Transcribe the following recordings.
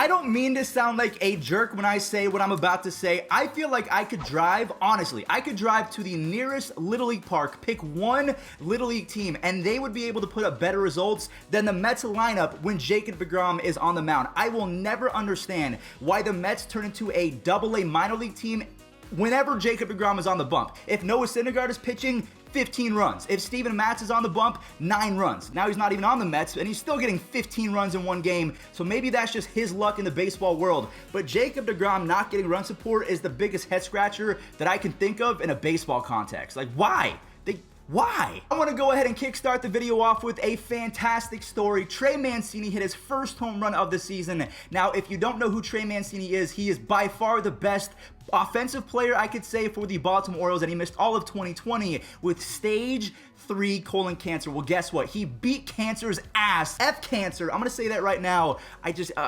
I don't mean to sound like a jerk when I say what I'm about to say. I feel like I could drive, honestly, I could drive to the nearest Little League park, pick one Little League team, and they would be able to put up better results than the Mets lineup when Jacob deGrom is on the mound. I will never understand why the Mets turn into a Double-A minor league team whenever Jacob deGrom is on the bump. If Noah Syndergaard is pitching, 15 runs. If Steven Matz is on the bump, 9 runs. Now he's not even on the Mets, and he's still getting 15 runs in one game, so maybe that's just his luck in the baseball world. But Jacob deGrom not getting run support is the biggest head scratcher that I can think of in a baseball context. Like, why? Why? I want to go ahead and kickstart the video off with a fantastic story. Trey Mancini hit his first home run of the season. Now, if you don't know who Trey Mancini is, he is by far the best offensive player I could say for the Baltimore Orioles, and he missed all of 2020 with stage 3 colon cancer. Well, guess what? He beat cancer's ass. F cancer. I'm gonna say that right now.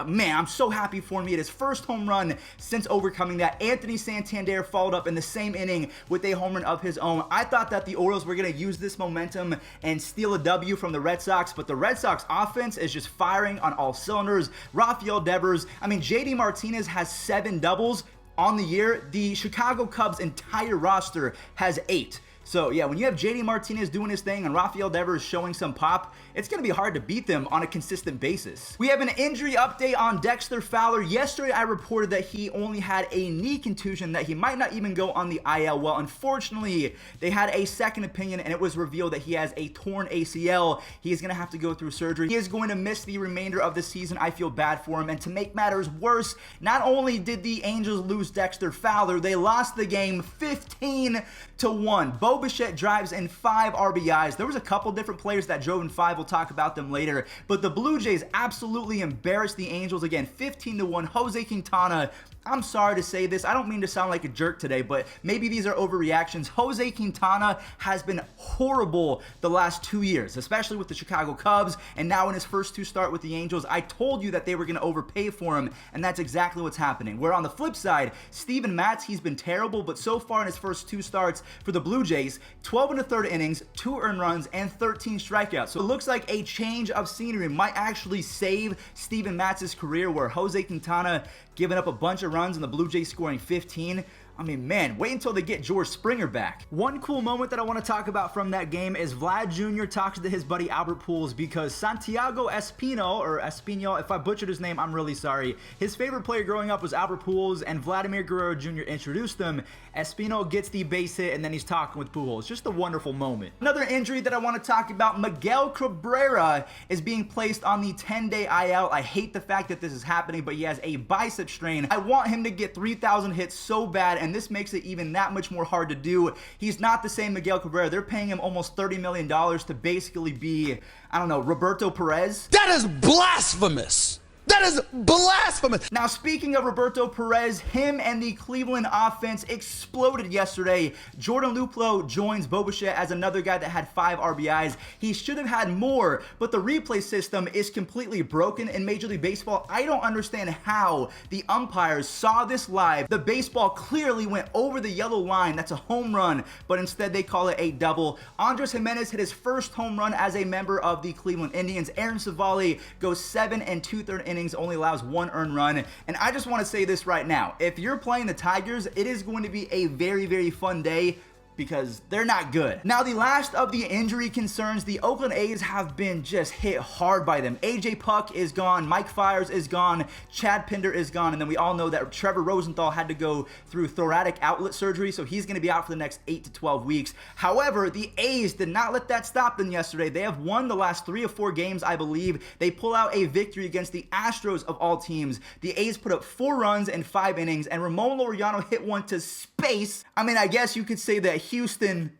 Man, I'm so happy for him. He had his first home run since overcoming that. Anthony Santander followed up in the same inning with a home run of his own. I thought that the Orioles were gonna use this momentum and steal a W from the Red Sox, but the Red Sox offense is just firing on all cylinders. Rafael Devers, JD Martinez has 7 doubles on the year. The Chicago Cubs' entire roster has 8. So yeah, when you have JD Martinez doing his thing and Rafael Devers showing some pop, it's going to be hard to beat them on a consistent basis. We have an injury update on Dexter Fowler. Yesterday I reported that he only had a knee contusion, that he might not even go on the IL. Well, unfortunately, they had a second opinion and it was revealed that he has a torn ACL. He is going to have to go through surgery. He is going to miss the remainder of the season. I feel bad for him. And to make matters worse, not only did the Angels lose Dexter Fowler, they lost the game 15-1. Bichette drives in 5 RBIs. There was a couple different players that drove in 5. We'll talk about them later. But the Blue Jays absolutely embarrassed the Angels again, 15-1. Jose Quintana, I'm sorry to say this, I don't mean to sound like a jerk today, but maybe these are overreactions. Jose Quintana has been horrible the last 2 years, especially with the Chicago Cubs, and now in his first 2 starts with the Angels. I told you that they were going to overpay for him, and that's exactly what's happening. Where on the flip side, Steven Matz, he's been terrible, but so far in his first 2 starts for the Blue Jays, 12 1/3 innings, 2 earned runs, and 13 strikeouts. So it looks like a change of scenery might actually save Steven Matz's career, where Jose Quintana giving up a bunch of runs and the Blue Jays scoring 15. Man, wait until they get George Springer back. One cool moment that I want to talk about from that game is Vlad Jr. talks to his buddy Albert Pujols because Santiago Espino, if I butchered his name, I'm really sorry. His favorite player growing up was Albert Pujols, and Vladimir Guerrero Jr. introduced them. Espino gets the base hit, and then he's talking with Pujols. Just a wonderful moment. Another injury that I want to talk about, Miguel Cabrera is being placed on the 10-day IL. I hate the fact that this is happening, but he has a bicep strain. I want him to get 3,000 hits so bad, and this makes it even that much more hard to do. He's not the same Miguel Cabrera. They're paying him almost $30 million to basically be, I don't know, Roberto Perez. That is blasphemous. That is blasphemous. Now, speaking of Roberto Perez, him and the Cleveland offense exploded yesterday. Jordan Luplow joins Bichette as another guy that had 5 RBIs. He should have had more, but the replay system is completely broken in Major League Baseball. I don't understand how the umpires saw this live. The baseball clearly went over the yellow line. That's a home run, but instead they call it a double. Andres Gimenez hit his first home run as a member of the Cleveland Indians. Aaron Savali goes 7 2/3 innings, only allows 1 earned run. And I just want to say this right now. If you're playing the Tigers, it is going to be a very, very fun day, because they're not good. Now, the last of the injury concerns, the Oakland A's have been just hit hard by them. AJ Puck is gone, Mike Fiers is gone, Chad Pinder is gone, and then we all know that Trevor Rosenthal had to go through thoracic outlet surgery, so he's going to be out for the next 8 to 12 weeks. However, the A's did not let that stop them yesterday. They have won the last 3 or 4 games, I believe. They pull out a victory against the Astros of all teams. The A's put up 4 runs in 5 innings, and Ramon Laureano hit one to space. I guess you could say that Houston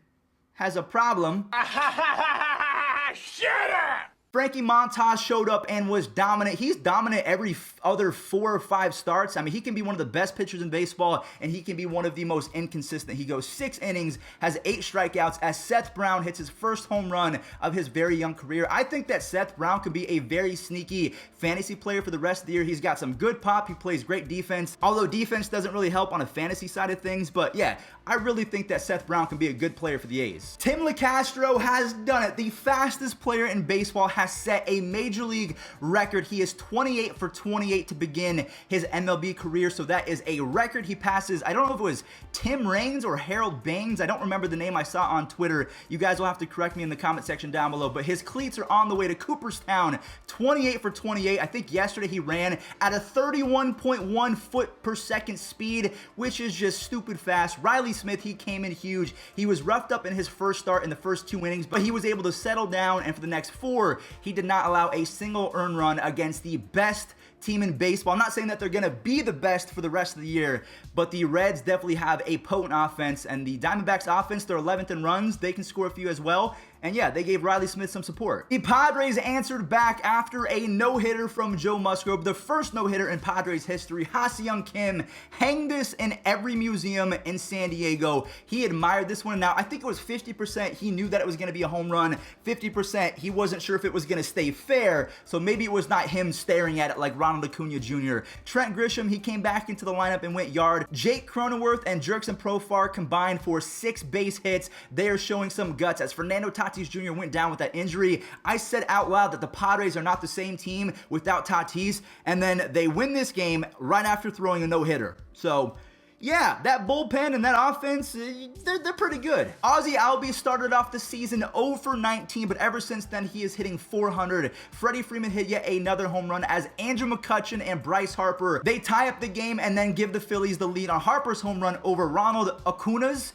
has a problem. Shut up! Frankie Montas showed up and was dominant. He's dominant every other 4 or 5 starts. He can be one of the best pitchers in baseball, and he can be one of the most inconsistent. He goes 6 innings, has 8 strikeouts, as Seth Brown hits his first home run of his very young career. I think that Seth Brown could be a very sneaky fantasy player for the rest of the year. He's got some good pop. He plays great defense, although defense doesn't really help on a fantasy side of things. But yeah, I really think that Seth Brown can be a good player for the A's. Tim Locastro has done it. The fastest player in baseball has set a major league record. He is 28 for 28 to begin his MLB career, so that is a record. He passes, I don't know if it was Tim Raines or Harold Baines. I don't remember the name I saw on Twitter. You guys will have to correct me in the comment section down below, but his cleats are on the way to Cooperstown. 28 for 28. I think yesterday he ran at a 31.1 foot per second speed, which is just stupid fast. Riley Smith, he came in huge. He was roughed up in his first start in the first 2 innings, but he was able to settle down, and for the next 4, he did not allow a single earned run against the best team in baseball. I'm not saying that they're going to be the best for the rest of the year, but the Reds definitely have a potent offense, and the Diamondbacks offense, they're 11th in runs. They can score a few as well. And yeah, they gave Riley Smith some support. The Padres answered back after a no-hitter from Joe Musgrove, the first no-hitter in Padres history. Ha-Seong Kim hanged this in every museum in San Diego. He admired this one. Now, I think it was 50% he knew that it was going to be a home run. 50% he wasn't sure if it was going to stay fair, so maybe it was not him staring at it like Ronald Acuna Jr. Trent Grisham, he came back into the lineup and went yard. Jake Cronenworth and Jerkson Profar combined for 6 base hits. They are showing some guts as Fernando Tatis Jr. went down with that injury. I said out loud that the Padres are not the same team without Tatis, and then they win this game right after throwing a no-hitter. So yeah, that bullpen and that offense, they're pretty good. Ozzie Albies started off the season 0 for 19, but ever since then, he is hitting 400. Freddie Freeman hit yet another home run as Andrew McCutchen and Bryce Harper, they tie up the game and then give the Phillies the lead on Harper's home run over Ronald Acuna's.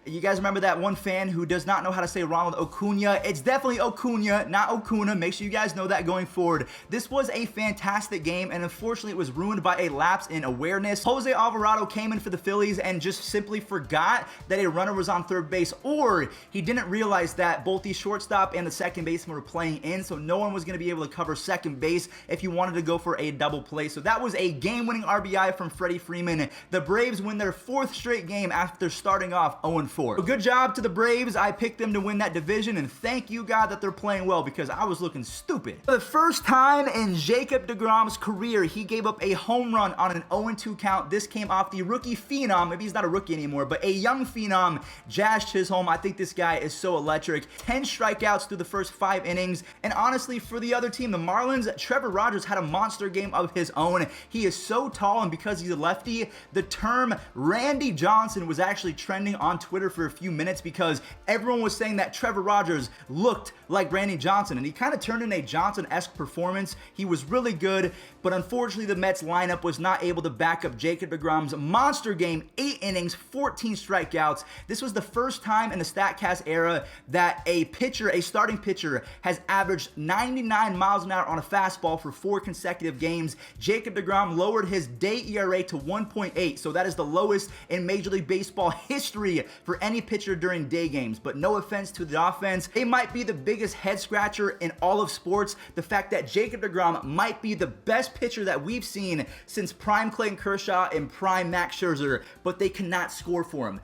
You guys remember that one fan who does not know how to say Ronald Acuna? It's definitely Acuna, not Acuna. Make sure you guys know that going forward. This was a fantastic game, and unfortunately, it was ruined by a lapse in awareness. Jose Alvarado came in for the Phillies and just simply forgot that a runner was on third base, or he didn't realize that both the shortstop and the second baseman were playing in, so no one was going to be able to cover second base if you wanted to go for a double play. So that was a game-winning RBI from Freddie Freeman. The Braves win their 4th straight game after starting off 0-4. So good job to the Braves. I picked them to win that division, and thank you, God, that they're playing well because I was looking stupid. For the first time in Jacob deGrom's career, he gave up a home run on an 0-2 count. This came off the rookie phenom. Maybe he's not a rookie anymore, but a young phenom, Jazz Chisholm. I think this guy is so electric. 10 strikeouts through the first 5 innings. And honestly, for the other team, the Marlins, Trevor Rogers had a monster game of his own. He is so tall, and because he's a lefty, the term Randy Johnson was actually trending on Twitter for a few minutes because everyone was saying that Trevor Rogers looked like Randy Johnson, and he kind of turned in a Johnson-esque performance. He was really good, but unfortunately the Mets lineup was not able to back up Jacob deGrom's monster game. 8 innings, 14 strikeouts. This was the first time in the StatCast era that a pitcher, a starting pitcher, has averaged 99 miles an hour on a fastball for 4 consecutive games. Jacob deGrom lowered his day ERA to 1.8, so that is the lowest in Major League Baseball history for any pitcher during day games. But no offense to the offense, they might be the biggest head scratcher in all of sports. The fact that Jacob deGrom might be the best pitcher that we've seen since prime Clayton Kershaw and prime Max Scherzer, but they cannot score for him.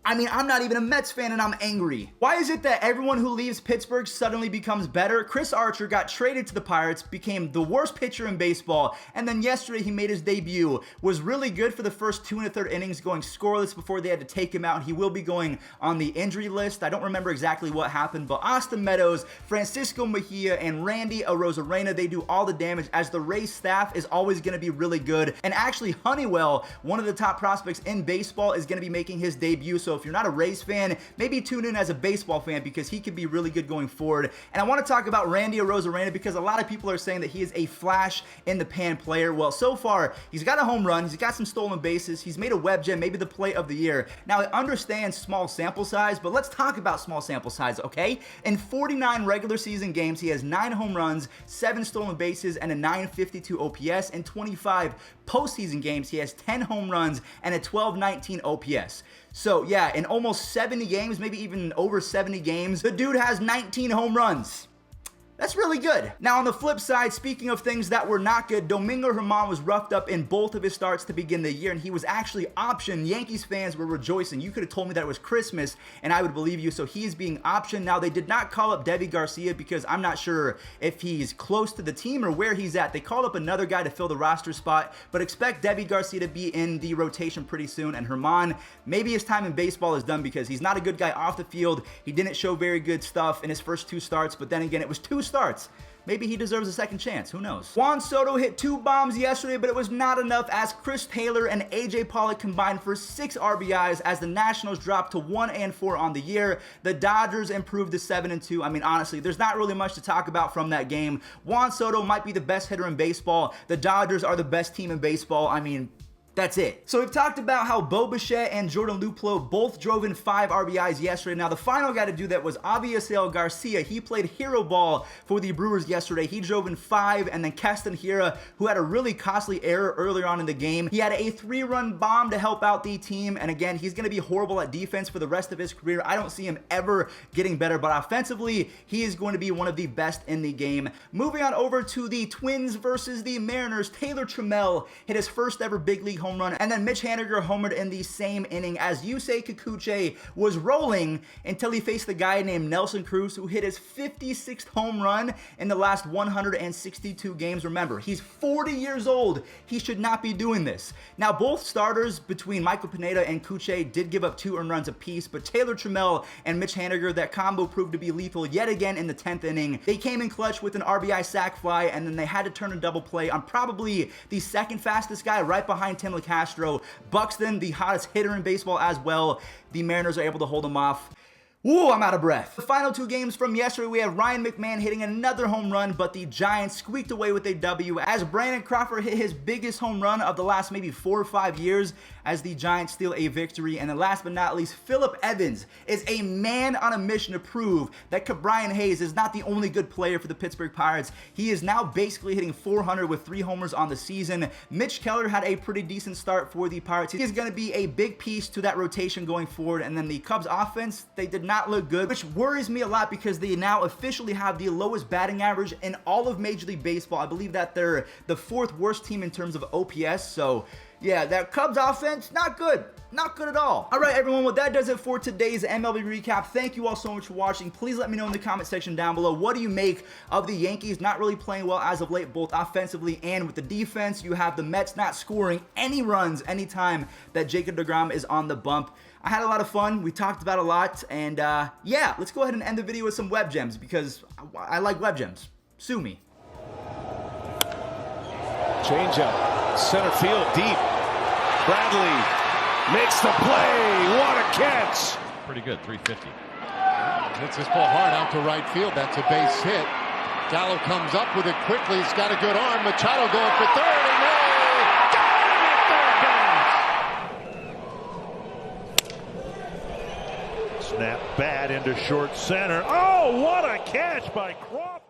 I mean, I'm not even a Mets fan and I'm angry. Why is it that everyone who leaves Pittsburgh suddenly becomes better? Chris Archer got traded to the Pirates, became the worst pitcher in baseball, and then yesterday he made his debut. Was really good for the first 2 1/3 innings, going scoreless before they had to take him out. He will be going on the injury list. I don't remember exactly what happened, but Austin Meadows, Francisco Mejia, and Randy Arozarena, they do all the damage as the Rays staff is always going to be really good. And actually, Honeywell, one of the top prospects in baseball, is going to be making his debut. So if you're not a Rays fan, maybe tune in as a baseball fan because he could be really good going forward. And I want to talk about Randy Arozarena because a lot of people are saying that he is a flash in the pan player. Well, so far, he's got a home run, he's got some stolen bases, he's made a web gem, maybe the play of the year. Now, I understand small sample size, but let's talk about small sample size, okay? In 49 regular season games, he has 9 home runs, 7 stolen bases, and a 952 OPS. In 25 postseason games, he has 10 home runs and a 1219 OPS. So yeah, in almost 70 games, maybe even over 70 games, the dude has 19 home runs. That's really good. Now, on the flip side, speaking of things that were not good, Domingo Germán was roughed up in both of his starts to begin the year, and he was actually optioned. Yankees fans were rejoicing. You could have told me that it was Christmas, and I would believe you. So he is being optioned. Now, they did not call up Deivi Garcia because I'm not sure if he's close to the team or where he's at. They called up another guy to fill the roster spot, but expect Deivi Garcia to be in the rotation pretty soon. And Germán, maybe his time in baseball is done because he's not a good guy off the field. He didn't show very good stuff in his first 2 starts, but then again, it was 2 2 starts. Maybe he deserves a second chance. Who knows? Juan Soto hit 2 bombs yesterday, but it was not enough as Chris Taylor and AJ Pollock combined for 6 RBIs as the Nationals dropped to 1-4 on the year. The Dodgers improved to 7-2. I mean, honestly, there's not really much to talk about from that game. Juan Soto might be the best hitter in baseball. The Dodgers are the best team in baseball. I mean, that's it. So we've talked about how Bichette and Jordan Luplow both drove in 5 RBIs yesterday. Now the final guy to do that was Avisail Garcia. He played hero ball for the Brewers yesterday. He drove in 5, and then Keston Hiura, who had a really costly error earlier on in the game. He had a 3-run bomb to help out the team, and again, he's going to be horrible at defense for the rest of his career. I don't see him ever getting better, but offensively, he is going to be one of the best in the game. Moving on over to the Twins versus the Mariners, Taylor Trammell hit his first ever big league home run, and then Mitch Haniger homered in the same inning as Yusei Kikuchi was rolling until he faced the guy named Nelson Cruz, who hit his 56th home run in the last 162 games. Remember, he's 40 years old. He should not be doing this. Now, both starters between Michael Pineda and Kuche did give up 2 earned runs apiece, but Taylor Trammell and Mitch Haniger, that combo proved to be lethal yet again in the 10th inning. They came in clutch with an RBI sac fly, and then they had to turn a double play on probably the second fastest guy right behind Tim Locastro. Buxton, the hottest hitter in baseball as well. The Mariners are able to hold him off. Ooh, I'm out of breath. The final 2 games from yesterday, we have Ryan McMahon hitting another home run, but the Giants squeaked away with a W as Brandon Crawford hit his biggest home run of the last maybe 4 or 5 years as the Giants steal a victory. And then last but not least, Phillip Evans is a man on a mission to prove that Brian Hayes is not the only good player for the Pittsburgh Pirates. He is now basically hitting 400 with 3 homers on the season. Mitch Keller had a pretty decent start for the Pirates. He is going to be a big piece to that rotation going forward. And then the Cubs offense, they did not look good, which worries me a lot because they now officially have the lowest batting average in all of Major League Baseball. I believe that they're the 4th worst team in terms of OPS. So yeah, that Cubs offense, not good. Not good at all. All right, everyone. Well, that does it for today's MLB recap. Thank you all so much for watching. Please let me know in the comment section down below. What do you make of the Yankees not really playing well as of late, both offensively and with the defense? You have the Mets not scoring any runs anytime that Jacob deGrom is on the bump. I had a lot of fun. We talked about a lot. And yeah, let's go ahead and end the video with some web gems because I like web gems. Sue me. Change up. Center field deep. Bradley makes the play. What a catch. Pretty good, 350. Hits this ball hard out to right field. That's a base hit. Gallo comes up with it quickly. He's got a good arm. Machado going for third, and they got him at third base. Snap bat into short center. Oh, what a catch by Crawford.